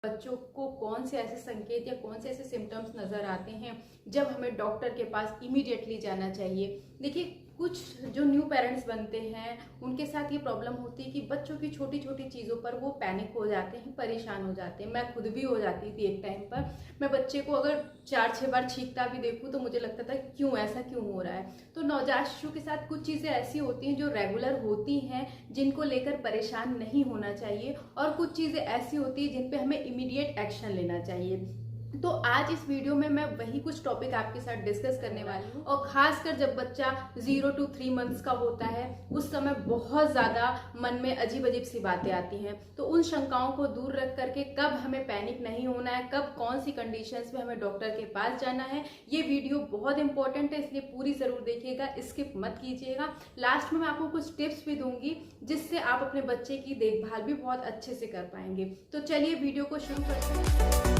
बच्चों को कौन से ऐसे संकेत या कौन से ऐसे सिम्टम्स नज़र आते हैं जब हमें डॉक्टर के पास इमीडिएटली जाना चाहिए। देखिए, कुछ जो न्यू पेरेंट्स बनते हैं उनके साथ ये प्रॉब्लम होती है कि बच्चों की छोटी छोटी चीज़ों पर वो पैनिक हो जाते हैं, परेशान हो जाते हैं। मैं खुद भी हो जाती थी एक टाइम पर। मैं बच्चे को अगर 4-6 बार छींकता भी देखूं तो मुझे लगता था क्यों ऐसा क्यों हो रहा है। तो नवजात शिशु के साथ कुछ चीज़ें ऐसी होती हैं जो रेगुलर होती हैं, जिनको लेकर परेशान नहीं होना चाहिए, और कुछ चीज़ें ऐसी होती हैं जिन पे हमें इमीडिएट एक्शन लेना चाहिए। तो आज इस वीडियो में मैं वही कुछ टॉपिक आपके साथ डिस्कस करने वाली हूँ। और खासकर जब बच्चा 0 to 3 मंथ्स का होता है उस समय बहुत ज़्यादा मन में अजीब अजीब सी बातें आती हैं। तो उन शंकाओं को दूर रख करके कब हमें पैनिक नहीं होना है, कब कौन सी कंडीशंस में हमें डॉक्टर के पास जाना है, ये वीडियो बहुत इंपॉर्टेंट है, इसलिए पूरी ज़रूर देखिएगा, स्किप मत कीजिएगा। लास्ट में मैं आपको कुछ टिप्स भी दूंगी जिससे आप अपने बच्चे की देखभाल भी बहुत अच्छे से कर पाएंगे। तो चलिए वीडियो को शुरू करते हैं।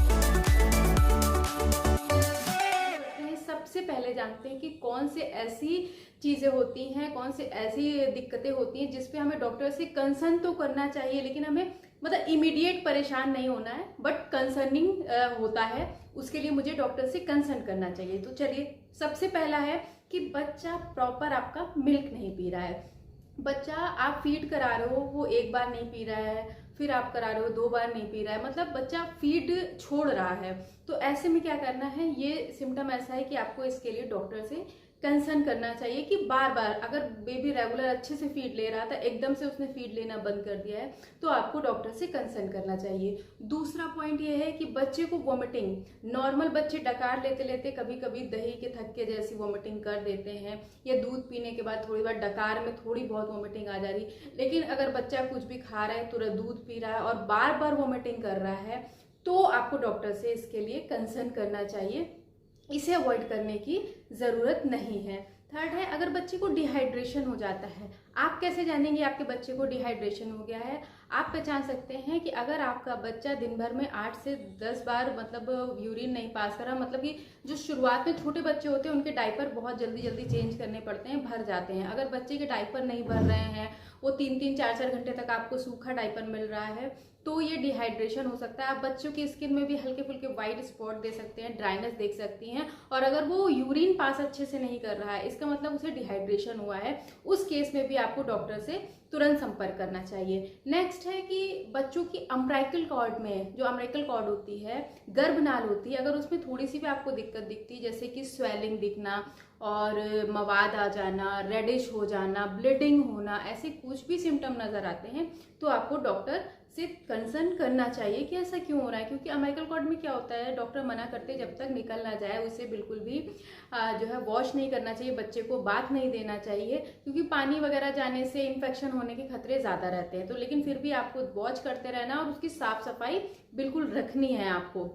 सबसे पहले जानते हैं कि कौन से ऐसी चीज़ें होती हैं, कौन से ऐसी दिक्कतें होती हैं जिस पे हमें डॉक्टर से कंसर्न तो करना चाहिए, लेकिन हमें मतलब इमीडिएट परेशान नहीं होना है, बट कंसर्निंग होता है, उसके लिए मुझे डॉक्टर से कंसर्न करना चाहिए। तो चलिए, सबसे पहला है कि बच्चा प्रॉपर आपका मिल्क नहीं पी रहा है। बच्चा आप फीड करा रहे हो, वो एक बार नहीं पी रहा है, फिर आप करा रहे हो 2 बार नहीं पी रहा है, मतलब बच्चा फीड छोड़ रहा है। तो ऐसे में क्या करना है, ये सिम्टम ऐसा है कि आपको इसके लिए डॉक्टर से कंसर्न करना चाहिए कि बार बार, अगर बेबी रेगुलर अच्छे से फीड ले रहा था, एकदम से उसने फीड लेना बंद कर दिया है, तो आपको डॉक्टर से कंसर्न करना चाहिए। दूसरा पॉइंट ये है कि बच्चे को वॉमिटिंग, नॉर्मल बच्चे डकार लेते लेते कभी कभी दही के थक्के जैसी वॉमिटिंग कर देते हैं, या दूध पीने के बाद थोड़ी बार डकार में थोड़ी बहुत वॉमिटिंग आ जा रही, लेकिन अगर बच्चा कुछ भी खा रहा है, तुरंत दूध पी रहा है और बार बार वॉमिटिंग कर रहा है, तो आपको डॉक्टर से इसके लिए कंसर्न करना चाहिए। इसे अवॉइड करने की ज़रूरत नहीं है। थर्ड है, अगर बच्चे को डिहाइड्रेशन हो जाता है, आप कैसे जानेंगे आपके बच्चे को डिहाइड्रेशन हो गया है? आप पहचान सकते हैं कि अगर आपका बच्चा दिन भर में 8 से 10 बार मतलब यूरिन नहीं पास करा, मतलब कि जो शुरुआत में छोटे बच्चे होते हैं उनके डायपर बहुत जल्दी जल्दी चेंज करने पड़ते हैं, भर जाते हैं। अगर बच्चे के डायपर नहीं भर रहे हैं, वो 3-3 4-4 घंटे तक आपको सूखा डायपर मिल रहा है, तो ये डिहाइड्रेशन हो सकता है। आप बच्चों की स्किन में भी हल्के फुल्के वाइट स्पॉट दे सकते हैं, ड्राइनेस देख सकती हैं, और अगर वो यूरिन पास अच्छे से नहीं कर रहा है, इसका मतलब उसे डिहाइड्रेशन हुआ है। उस केस में भी आपको डॉक्टर से तुरंत संपर्क करना चाहिए। नेक्स्ट है कि बच्चों की अम्ब्राइकल कॉर्ड में, जो अम्ब्राइकल कॉर्ड होती है, गर्भनाल होती है, अगर उसमें थोड़ी सी भी आपको दिक्कत दिखती है, जैसे कि स्वेलिंग दिखना और मवाद आ जाना, रेडिश हो जाना, ब्लीडिंग होना, ऐसे कुछ भी सिम्टम नजर आते हैं, तो आपको डॉक्टर से कंसर्न करना चाहिए कि ऐसा क्यों हो रहा है। क्योंकि अम्ब्राइकल कॉर्ड में क्या होता है, डॉक्टर मना करते हैं जब तक निकल ना जाए उसे बिल्कुल भी जो है वॉश नहीं करना चाहिए, बच्चे को बाथ नहीं देना चाहिए, क्योंकि पानी वगैरह जाने से इन्फेक्शन होने के खतरे ज़्यादा रहते हैं। तो लेकिन फिर भी आपको वॉच करते रहना और उसकी साफ सफाई बिल्कुल रखनी है आपको।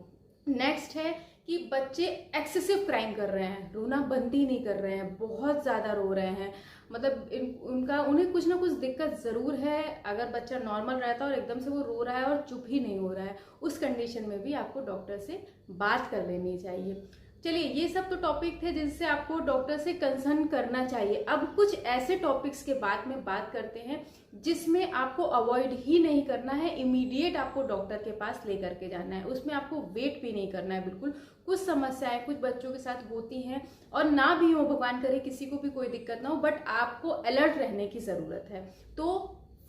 नेक्स्ट है कि बच्चे एक्सेसिव क्राइम कर रहे हैं, रोना बंद ही नहीं कर रहे हैं, बहुत ज़्यादा रो रहे हैं, मतलब उन्हें कुछ ना कुछ दिक्कत ज़रूर है। अगर बच्चा नॉर्मल रहता है और एकदम से वो रो रहा है और चुप ही नहीं हो रहा है, उस कंडीशन में भी आपको डॉक्टर से बात कर लेनी चाहिए। चलिए, ये सब तो टॉपिक थे जिनसे आपको डॉक्टर से कंसर्न करना चाहिए। अब कुछ ऐसे टॉपिक्स के बाद में बात करते हैं जिसमें आपको अवॉइड ही नहीं करना है, इमीडिएट आपको डॉक्टर के पास लेकर के जाना है। उसमें आपको वेट भी नहीं करना है बिल्कुल। कुछ समस्याएं कुछ बच्चों के साथ होती हैं, और ना भी हो, भगवान करे किसी को भी कोई दिक्कत ना हो, बट आपको अलर्ट रहने की ज़रूरत है। तो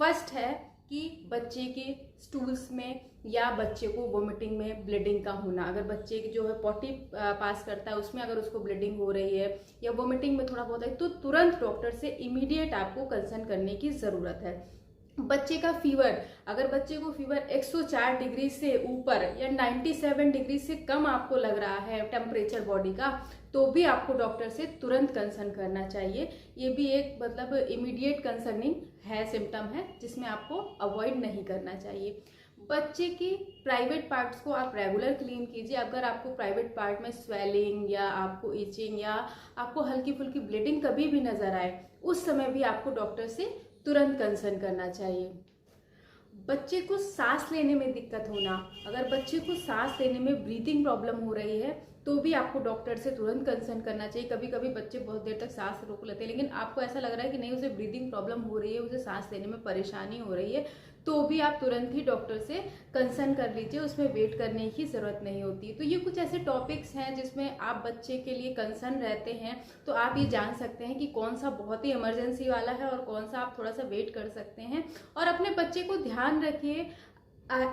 फर्स्ट है कि बच्चे के स्टूल्स में या बच्चे को वोमिटिंग में ब्लीडिंग का होना। अगर बच्चे की जो है पॉटी पास करता है उसमें अगर उसको ब्लीडिंग हो रही है या वोमिटिंग में थोड़ा बहुत है, तो तुरंत डॉक्टर से इमीडिएट आपको कंसर्न करने की ज़रूरत है। बच्चे का फीवर, अगर बच्चे को फीवर 104 डिग्री से ऊपर या 97 डिग्री से कम आपको लग रहा है टेम्परेचर बॉडी का, तो भी आपको डॉक्टर से तुरंत कंसर्न करना चाहिए। ये भी एक मतलब इमीडिएट कंसर्निंग है, सिम्टम है, जिसमें आपको अवॉइड नहीं करना चाहिए। बच्चे की प्राइवेट पार्ट्स को आप रेगुलर क्लीन कीजिए। अगर आपको प्राइवेट पार्ट में स्वेलिंग या आपको इचिंग या आपको हल्की फुल्की ब्लीडिंग कभी भी नजर आए, उस समय भी आपको डॉक्टर से तुरंत कंसर्न करना चाहिए। बच्चे को सांस लेने में दिक्कत होना, अगर बच्चे को सांस लेने में ब्रीथिंग प्रॉब्लम हो रही है, तो भी आपको डॉक्टर से तुरंत कंसर्न करना चाहिए। कभी कभी बच्चे बहुत देर तक सांस रोक लेते हैं, लेकिन आपको ऐसा लग रहा है कि नहीं, उसे ब्रीदिंग प्रॉब्लम हो रही है, उसे सांस लेने में परेशानी हो रही है, तो भी आप तुरंत ही डॉक्टर से कंसर्न कर लीजिए, उसमें वेट करने की ज़रूरत नहीं होती। तो ये कुछ ऐसे टॉपिक्स हैं जिसमें आप बच्चे के लिए कंसर्न रहते हैं, तो आप ये जान सकते हैं कि कौन सा बहुत ही इमरजेंसी वाला है और कौन सा आप थोड़ा सा वेट कर सकते हैं। और अपने बच्चे को ध्यान रखिए,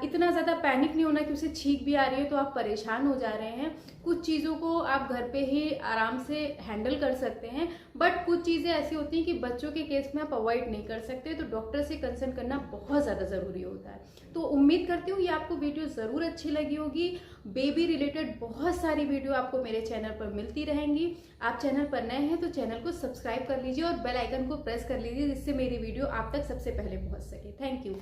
इतना ज़्यादा पैनिक नहीं होना कि उसे छींक भी आ रही है तो आप परेशान हो जा रहे हैं। कुछ चीज़ों को आप घर पे ही आराम से हैंडल कर सकते हैं, बट कुछ चीज़ें ऐसी होती हैं कि बच्चों के केस में आप अवॉइड नहीं कर सकते, तो डॉक्टर से कंसर्न करना बहुत ज़्यादा ज़रूरी होता है। तो उम्मीद करती हूँ ये आपको वीडियो ज़रूर अच्छी लगी होगी। बेबी रिलेटेड बहुत सारी वीडियो आपको मेरे चैनल पर मिलती रहेंगी। आप चैनल पर नए हैं तो चैनल को सब्सक्राइब कर लीजिए और बेल आइकन को प्रेस कर लीजिए, जिससे मेरी वीडियो आप तक सबसे पहले पहुँच सके। Thank you.